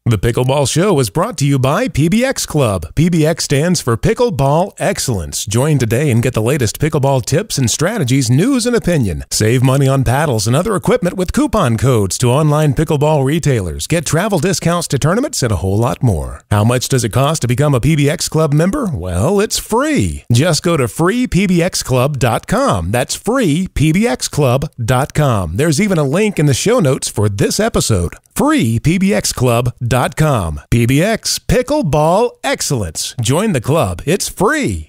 The Pickleball Show is brought to you by PBX Club. PBX stands for Pickleball Excellence. Join today and get the latest pickleball tips and strategies, news and opinion. Save money on paddles and other equipment with coupon codes to online pickleball retailers. Get travel discounts to tournaments and a whole lot more. How much does it cost to become a PBX Club member? Well, it's free. Just go to freepbxclub.com. That's freepbxclub.com. There's even a link in the show notes for this episode. freepbxclub.com. PBX Pickleball Excellence. Join the club. It's free.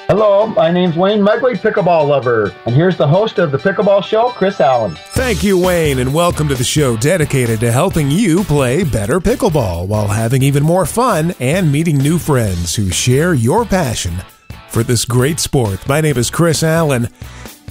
Hello, my name's Wayne Mugley, pickleball lover, and here's the host of the Pickleball Show, Chris Allen. Thank you, Wayne, and welcome to the show dedicated to helping you play better pickleball while having even more fun and meeting new friends who share your passion for this great sport. My name is Chris Allen.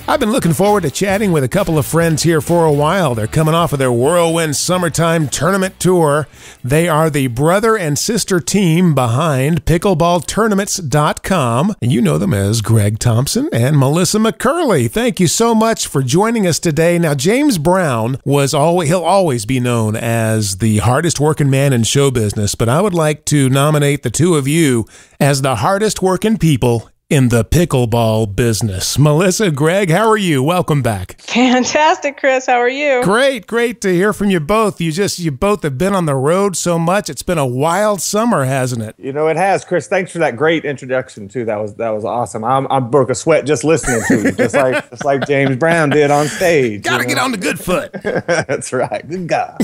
I've been looking forward to chatting with a couple of friends here for a while. They're coming off of their Whirlwind Summertime Tournament Tour. They are the brother and sister team behind pickleballtournaments.com, and you know them as Greg Thompson and Melissa McCurley. Thank you so much for joining us today. Now, James Brown he'll always be known as the hardest working man in show business, but I would like to nominate the two of you as the hardest working people in the pickleball business. Melissa, Greg, how are you? Welcome back. Fantastic, Chris. How are you? Great to hear from you both. You both have been on the road so much. It's been a wild summer, hasn't it? You know, it has, Chris. Thanks for that great introduction too. That was awesome. I broke a sweat just listening to you, just like James Brown did on stage. Gotta get on the good foot. That's right. Good God.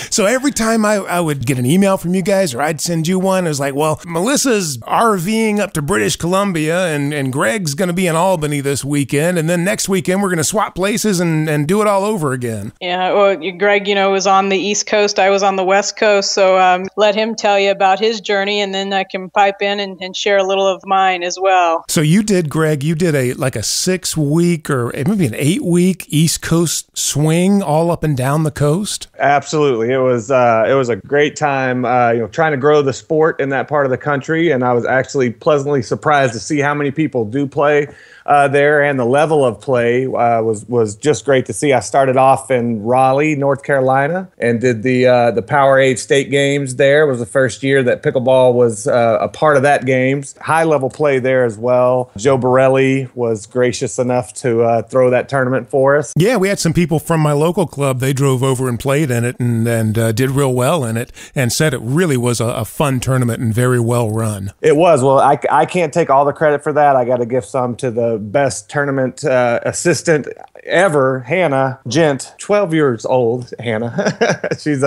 So every time I would get an email from you guys, or I'd send you one, it was like, well, Melissa's RVing up to British Columbia, and Greg's going to be in Albany this weekend, and then next weekend we're going to swap places and do it all over again. Yeah, well, Greg, was on the East Coast. I was on the West Coast, so let him tell you about his journey, and then I can pipe in and share a little of mine as well. So you did, Greg, a 6-week or maybe an 8-week East Coast swing all up and down the coast? Absolutely. It was a great time, trying to grow the sport in that part of the country, and I was actually pleasantly surprised to see how many people do play there, and the level of play was just great to see. I started off in Raleigh, North Carolina, and did the Powerade State Games there. It was the first year that pickleball was a part of that games. High level play there as well. Joe Borelli was gracious enough to throw that tournament for us. Yeah, we had some people from my local club. They drove over and played in it and did real well in it, and said it really was a fun tournament and very well run. It was. Well, I can't take all the credit for that. I got to give some to the best tournament assistant ever, Hannah Gent, 12 years old, Hannah. She's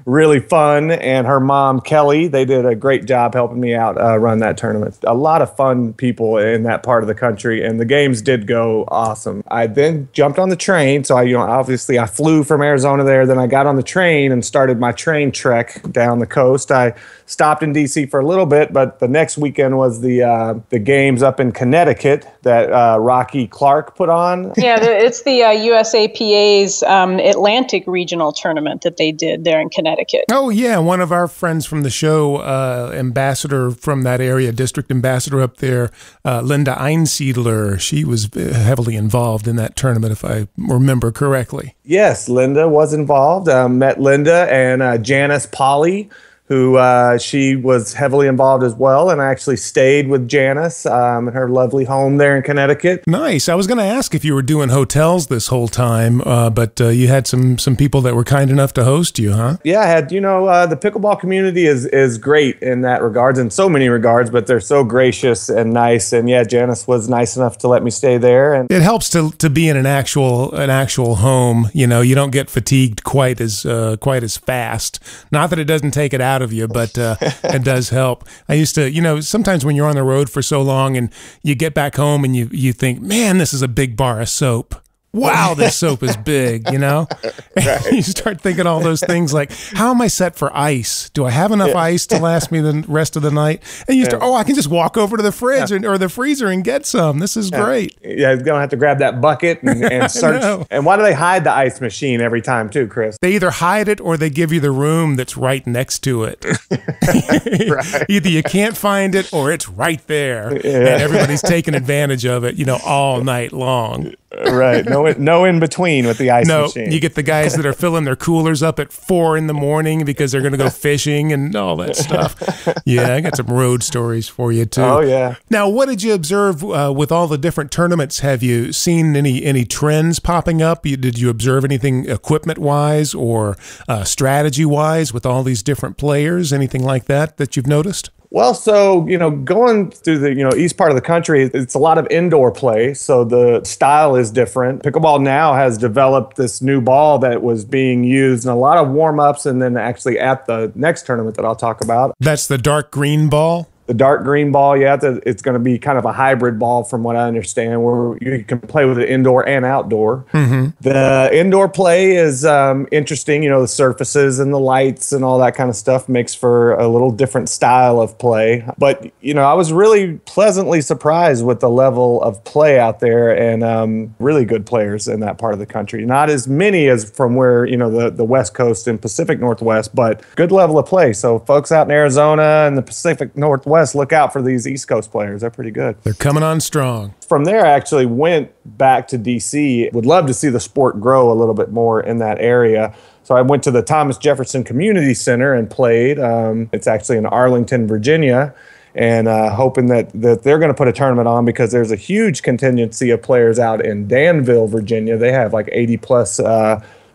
really fun, and her mom, Kelly, they did a great job helping me out run that tournament. A lot of fun people in that part of the country, and the games did go awesome. I then jumped on the train, so obviously I flew from Arizona there, then I got on the train and started my train trek down the coast. I stopped in D.C. for a little bit, but the next weekend was the games up in Connecticut that Rocky Clark put on. Yeah, it's the USAPA's Atlantic Regional Tournament that they did there in Connecticut. Oh, yeah. One of our friends from the show, ambassador from that area, district ambassador up there, Linda Einsiedler, she was heavily involved in that tournament, if I remember correctly. Yes, Linda was involved. Met Linda and Janice Polly, who she was heavily involved as well, and I actually stayed with Janice in her lovely home there in Connecticut. Nice. I was going to ask if you were doing hotels this whole time, but you had some people that were kind enough to host you, huh? Yeah, I had. The pickleball community is great in that regards, in so many regards, but they're so gracious and nice. And yeah, Janice was nice enough to let me stay there. And it helps to be in an actual home. You don't get fatigued quite as fast. Not that it doesn't take it out of you, but it does help. I used to, sometimes when you're on the road for so long and you get back home and you think, man, this is a big bar of soap. Wow, this soap is big, Right. You start thinking all those things like, how am I set for ice? Do I have enough ice to last me the rest of the night? And you start, I can just walk over to the fridge or the freezer and get some. This is great. Yeah, you're going to have to grab that bucket and search. And why do they hide the ice machine every time too, Chris? They either hide it or they give you the room that's right next to it. Right. Either you can't find it or it's right there. Yeah. And everybody's taking advantage of it, all night long. Right. No no in between with the ice machine. You get the guys that are filling their coolers up at 4 a.m. because they're going to go fishing and all that stuff. Yeah, I got some road stories for you too. Oh yeah. Now, what did you observe with all the different tournaments? Have you seen any trends popping up? Did you observe anything equipment wise or strategy wise with all these different players? Anything like that you've noticed? Well, so, going through the, east part of the country, it's a lot of indoor play. So the style is different. Pickleball now has developed this new ball that was being used in a lot of warm-ups and then actually at the next tournament that I'll talk about. That's the dark green ball? The dark green ball, yeah, it's going to be kind of a hybrid ball from what I understand, where you can play with it indoor and outdoor. Mm-hmm. The indoor play is interesting. The surfaces and the lights and all that kind of stuff makes for a little different style of play. But, I was really pleasantly surprised with the level of play out there and really good players in that part of the country. Not as many as from where, the West Coast and Pacific Northwest, but good level of play. So folks out in Arizona and the Pacific Northwest, look out for these East Coast players. They're pretty good. They're coming on strong. From there, I actually went back to D.C. Would love to see the sport grow a little bit more in that area. So I went to the Thomas Jefferson Community Center and played. It's actually in Arlington, Virginia, and hoping that they're going to put a tournament on because there's a huge contingency of players out in Danville, Virginia. They have like 80-plus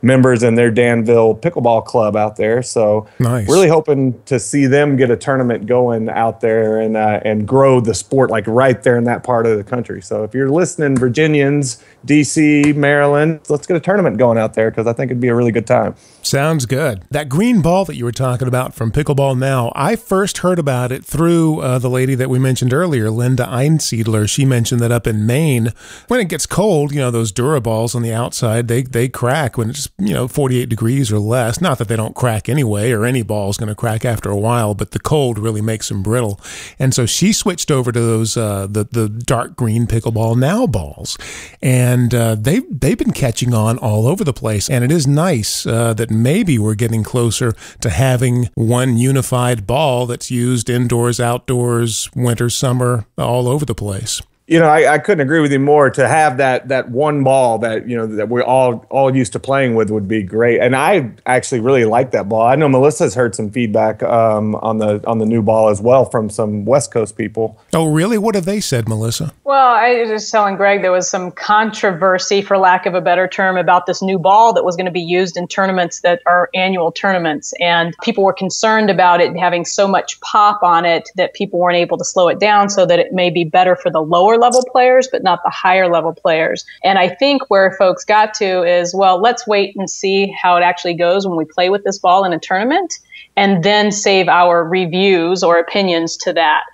members in their Danville pickleball club out there. So nice. Really hoping to see them get a tournament going out there and grow the sport like right there in that part of the country. So if you're listening, Virginians, DC, Maryland, let's get a tournament going out there because I think it'd be a really good time. Sounds good. That green ball that you were talking about from Pickleball Now, I first heard about it through the lady that we mentioned earlier, Linda Einsiedler. She mentioned that up in Maine, when it gets cold, those Duraballs on the outside, they crack when it's 48 degrees or less. Not that they don't crack anyway, or any ball is going to crack after a while, but the cold really makes them brittle. And so she switched over to those the dark green Pickleball Now balls, and they've been catching on all over the place. And it is nice that maybe we're getting closer to having one unified ball that's used indoors, outdoors, winter, summer, all over the place. I couldn't agree with you more. To have that one ball that that we're all used to playing with would be great. And I actually really like that ball. I know Melissa's heard some feedback on the new ball as well from some West Coast people. Oh, really? What have they said, Melissa? Well, I was just telling Greg there was some controversy, for lack of a better term, about this new ball that was going to be used in tournaments that are annual tournaments. And people were concerned about it having so much pop on it that people weren't able to slow it down so that it may be better for the lower level players, but not the higher level players. And I think where folks got to is, well, let's wait and see how it actually goes when we play with this ball in a tournament, and then save our reviews or opinions to that.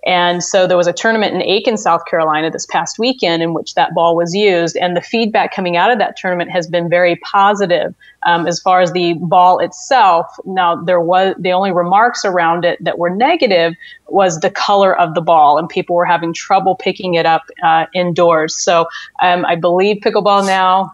And so there was a tournament in Aiken, South Carolina this past weekend in which that ball was used. And the feedback coming out of that tournament has been very positive as far as the ball itself. Now, the only remarks around it that were negative was the color of the ball, and people were having trouble picking it up indoors. So I believe Pickleball Now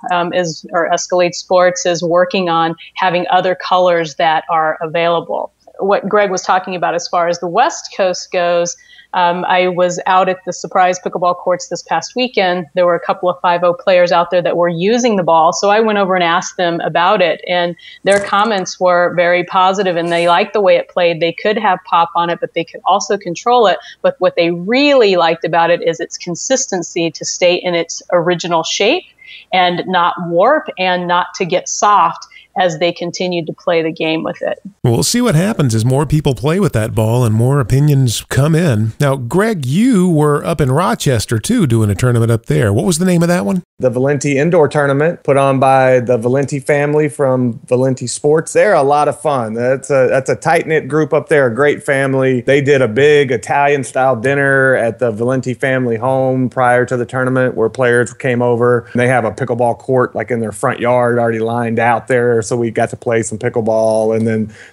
or Escalade Sports is working on having other colors that are available. What Greg was talking about as far as the West Coast goes, I was out at the Surprise Pickleball courts this past weekend. There were a couple of 5-0 players out there that were using the ball. So I went over and asked them about it, and their comments were very positive, and they liked the way it played. They could have pop on it, but they could also control it. But what they really liked about it is its consistency to stay in its original shape and not warp and not to get soft as they continued to play the game with it. We'll see what happens as more people play with that ball and more opinions come in. Now, Greg, you were up in Rochester, too, doing a tournament up there. What was the name of that one? The Valenti Indoor Tournament, put on by the Valenti family from Valenti Sports. They're a lot of fun. That's a tight-knit group up there, a great family. They did a big Italian-style dinner at the Valenti family home prior to the tournament where players came over. They have a pickleball court like in their front yard already lined out there, so we got to play some pickleball.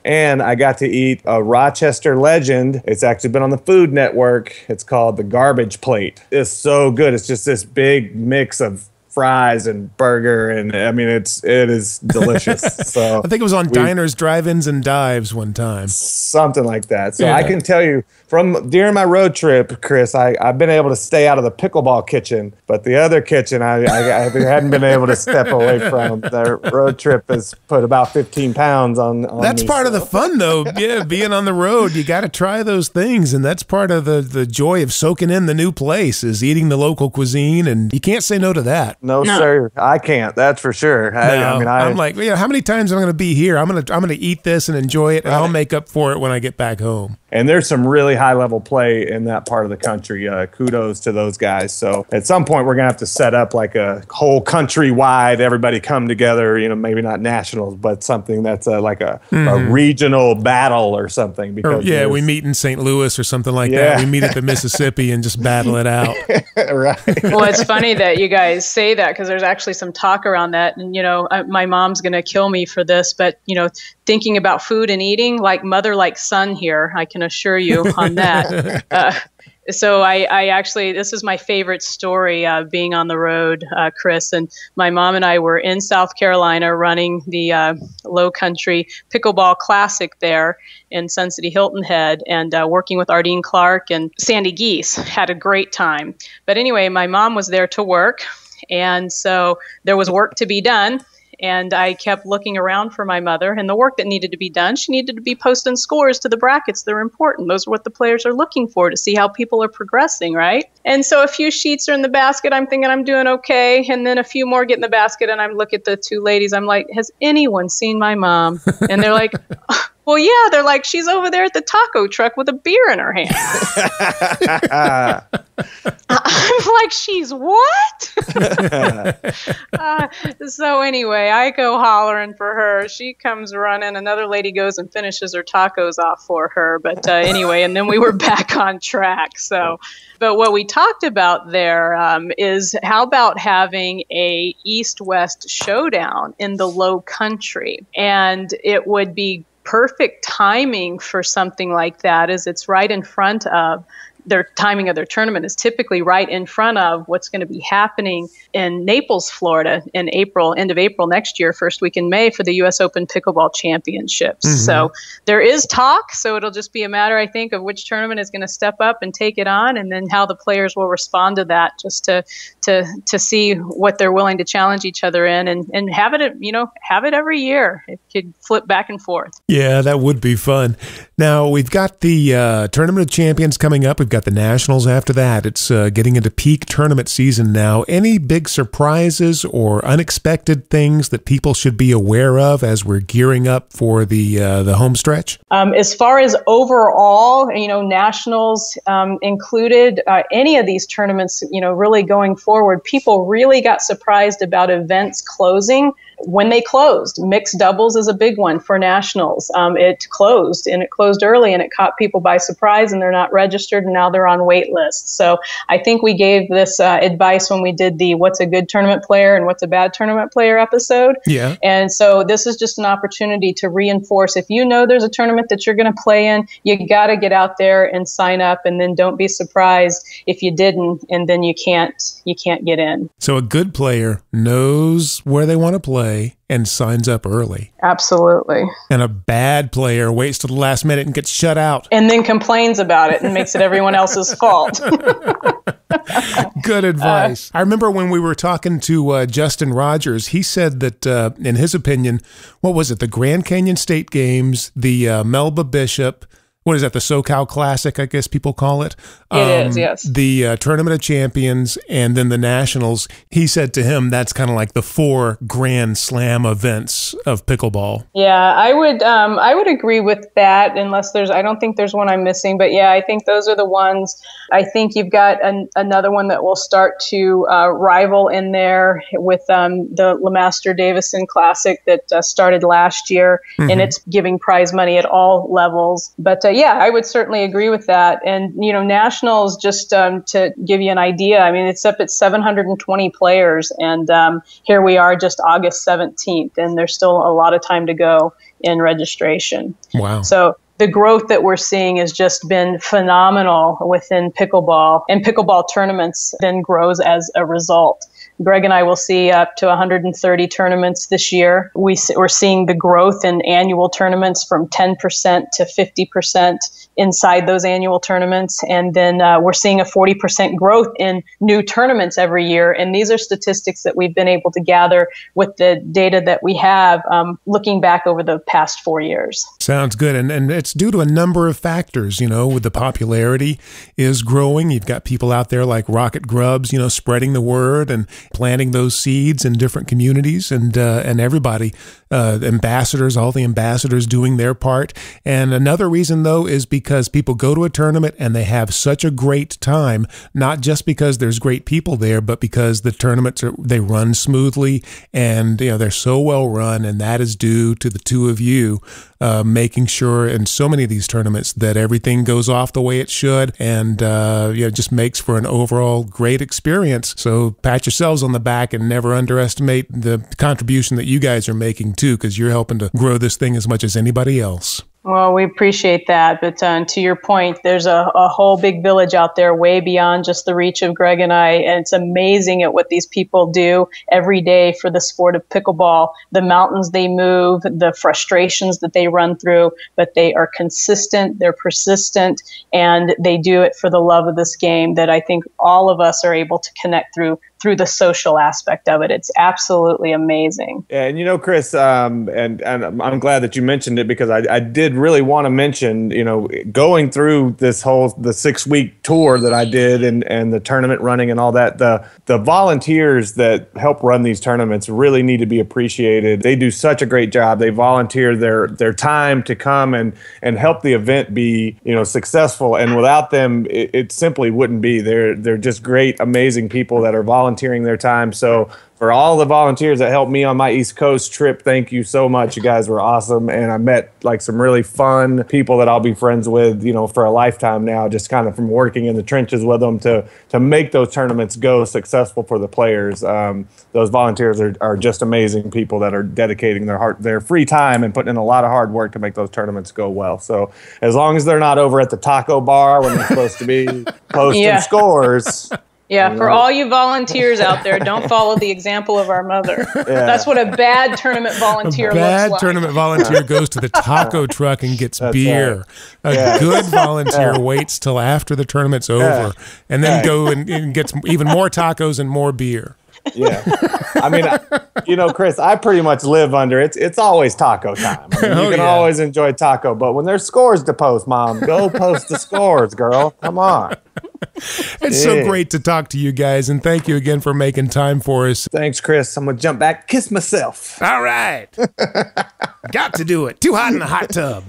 And I got to eat a Rochester legend. It's actually been on the Food Network. It's called the Garbage Plate. It's so good. It's just this big mix of fries and burger, and I mean it is delicious. So I think it was on Diners, Drive-Ins, and Dives one time, something like that. So yeah. I can tell you from during my road trip, Chris, I've been able to stay out of the pickleball kitchen, but the other kitchen I hadn't been able to step away from. The road trip has put about 15 pounds on That's me, part of the fun, though. Yeah, being on the road, you got to try those things, and that's part of the joy of soaking in the new place is eating the local cuisine, and you can't say no to that. No, sir, I can't. That's for sure. I'm like, how many times am I going to be here? I'm gonna eat this and enjoy it, and I'll make up for it when I get back home. And there's some really high level play in that part of the country. Kudos to those guys. So at some point we're gonna have to set up like a whole countrywide, everybody come together. Maybe not nationals, but something that's like a regional battle or something. Because we meet in St. Louis or something like that. We meet at the Mississippi and just battle it out. Right. Well, it's funny that you guys say that because there's actually some talk around that. And, my mom's going to kill me for this, but, thinking about food and eating, like mother, like son here, I can assure you on that. So I actually, this is my favorite story, being on the road, Chris, and my mom and I were in South Carolina running the Low Country Pickleball Classic there in Sun City Hilton Head, and working with Ardeen Clark and Sandy Geese. Had a great time. But anyway, my mom was there to work, and so there was work to be done. And I kept looking around for my mother and the work that needed to be done. She needed to be posting scores to the brackets. They're important. Those are what the players are looking for to see how people are progressing, right? And so a few sheets are in the basket. I'm thinking I'm doing okay. And then a few more get in the basket. And I look at the two ladies. I'm like, has anyone seen my mom? And they're like, well, yeah. They're like, she's over there at the taco truck with a beer in her hand. I'm like, she's what? So anyway, I go hollering for her. She comes running. Another lady goes and finishes her tacos off for her. But anyway, and then we were back on track. So, but what we talked about there is how about having a East-West showdown in the Low Country? And it would be perfect timing for something like that, as it's right in front of their timing of their tournament is typically right in front of what's going to be happening in Naples, Florida in April, end of April next year, first week in May for the U.S. Open Pickleball Championships. Mm-hmm. So there is talk. So it'll just be a matter, I think, of which tournament is going to step up and take it on, and then how the players will respond to that, just to see what they're willing to challenge each other in, and have it, have it every year. It could flip back and forth. Yeah, that would be fun. Now we've got the Tournament of Champions coming up. We've got the Nationals after that. It's getting into peak tournament season now. Any big surprises or unexpected things that people should be aware of as we're gearing up for the home stretch? As far as overall, Nationals included, any of these tournaments, really going forward, people really got surprised about events closing when they closed. Mixed doubles is a big one for Nationals. It closed, and it closed early, and it caught people by surprise, and they're not registered, and now they're on wait lists. So I think we gave this advice when we did the what's a good tournament player and what's a bad tournament player episode. Yeah. And so this is just an opportunity to reinforce, if you know there's a tournament that you're going to play in, you got to get out there and sign up, and then don't be surprised if you didn't, and then you can't get in. So a good player knows where they want to play and signs up early. Absolutely. And a bad player waits till the last minute and gets shut out. And then complains about it and makes it everyone else's fault. Good advice. I remember when we were talking to Justin Rogers, he said that, in his opinion, what was it, the Grand Canyon State Games, the Melba Bishop, what is that, the SoCal Classic, I guess people call it? It is, yes. The Tournament of Champions and then the Nationals. He said to him that's kind of like the 4 Grand Slam events of pickleball. Yeah, I would agree with that, unless I don't think there's one I'm missing. But yeah, I think those are the ones. I think you've got another one that will start to rival in there with the LeMaster Davison Classic that started last year, and it's giving prize money at all levels. But yeah, I would certainly agree with that. And, Nationals, just to give you an idea, I mean, it's up at 720 players. And here we are just August 17th, and there's still a lot of time to go in registration. Wow. So the growth that we're seeing has just been phenomenal within pickleball, and pickleball tournaments then grows as a result. Greg and I will see up to 130 tournaments this year. We're seeing the growth in annual tournaments from 10% to 50% inside those annual tournaments. And then we're seeing a 40% growth in new tournaments every year. And these are statistics that we've been able to gather with the data that we have looking back over the past 4 years. Sounds good. And it's due to a number of factors, with the popularity is growing. You've got people out there like Rocket Grubs, spreading the word and planting those seeds in different communities, and everybody, ambassadors, all the ambassadors doing their part. And another reason, though, is because people go to a tournament and they have such a great time, not just because there's great people there, but because the tournaments they run smoothly, and they're so well run, and that is due to the two of you making sure in so many of these tournaments that everything goes off the way it should, and just makes for an overall great experience. So pat yourselves on the back and never underestimate the contribution that you guys are making too, because you're helping to grow this thing as much as anybody else. Well, we appreciate that. But to your point, there's a whole big village out there way beyond just the reach of Greg and I. And it's amazing at what these people do every day for the sport of pickleball, the mountains they move, the frustrations that they run through, but they are consistent, they're persistent, and they do it for the love of this game that I think all of us are able to connect through the social aspect of it. It's absolutely amazing. Yeah, and Chris, and I'm glad that you mentioned it, because I did really want to mention, going through the 6-week tour that I did, and the tournament running and all that, the volunteers that help run these tournaments really need to be appreciated. They do such a great job. They volunteer their time to come and help the event be, successful. And without them, it simply wouldn't be. They're just great, amazing people that are volunteering their time. So for all the volunteers that helped me on my East Coast trip, thank you so much. You guys were awesome. And I met some really fun people that I'll be friends with, for a lifetime now, just kind of from working in the trenches with them to make those tournaments go successful for the players. Those volunteers are just amazing people that are dedicating their free time and putting in a lot of hard work to make those tournaments go well. So as long as they're not over at the taco bar when they're supposed to be posting scores. Yeah, for all you volunteers out there, don't follow the example of our mother. Yeah. That's what a bad tournament volunteer looks like. A bad tournament volunteer goes to the taco truck and gets beer. Right. A good volunteer waits till after the tournament's over and then go and gets even more tacos and more beer. Yeah. I mean, Chris, I pretty much live under it's always taco time. You can always enjoy taco, but when there's scores to post, Mom, go post the scores, girl. Come on. It's so great to talk to you guys, and thank you again for making time for us. Thanks, Chris. I'm going to jump back, kiss myself. All right. Got to do it. Too hot in the hot tub.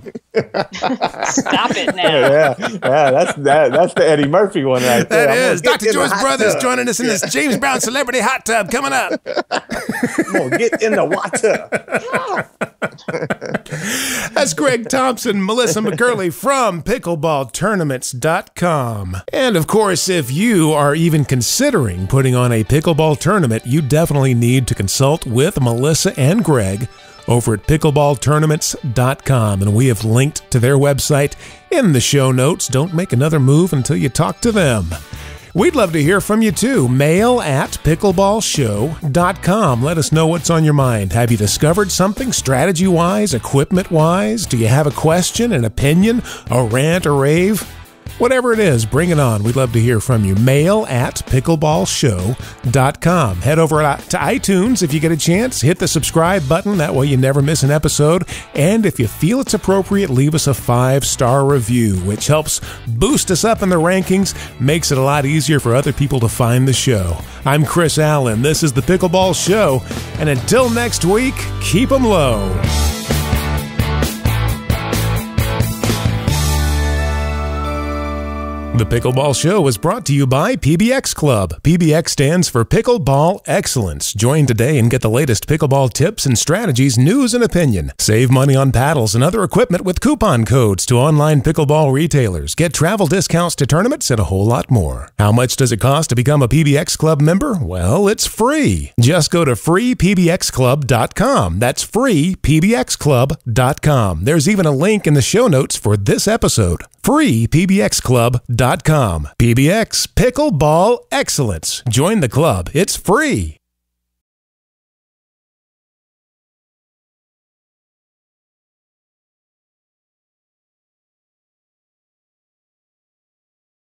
Stop it now. Yeah, that's the Eddie Murphy one right there. That is. Dr. Joyce Brothers joining us in this James Brown Celebrity Hot Tub coming up. Come on, get in the hot tub. That's Greg Thompson, Melissa McCurley from pickleballtournaments.com. And of course, if you are even considering putting on a pickleball tournament, you definitely need to consult with Melissa and Greg over at pickleballtournaments.com. And we have linked to their website in the show notes. Don't make another move until you talk to them. We'd love to hear from you too. mail@pickleballshow.com. Let us know what's on your mind. Have you discovered something strategy-wise, equipment-wise? Do you have a question, an opinion, a rant, or rave? Whatever it is, bring it on. We'd love to hear from you. mail@pickleballshow.com. Head over to iTunes if you get a chance. Hit the subscribe button. That way you never miss an episode. And if you feel it's appropriate, leave us a 5-star review, which helps boost us up in the rankings, makes it a lot easier for other people to find the show. I'm Chris Allen. This is The Pickleball Show. And until next week, keep 'em low. The Pickleball Show is brought to you by PBX Club. PBX stands for Pickleball Excellence. Join today and get the latest pickleball tips and strategies, news and opinion. Save money on paddles and other equipment with coupon codes to online pickleball retailers. Get travel discounts to tournaments and a whole lot more. How much does it cost to become a PBX Club member? Well, it's free. Just go to freepbxclub.com. That's freepbxclub.com. There's even a link in the show notes for this episode. freepbxclub.com. PBX Pickleball Excellence. Join the club. It's free.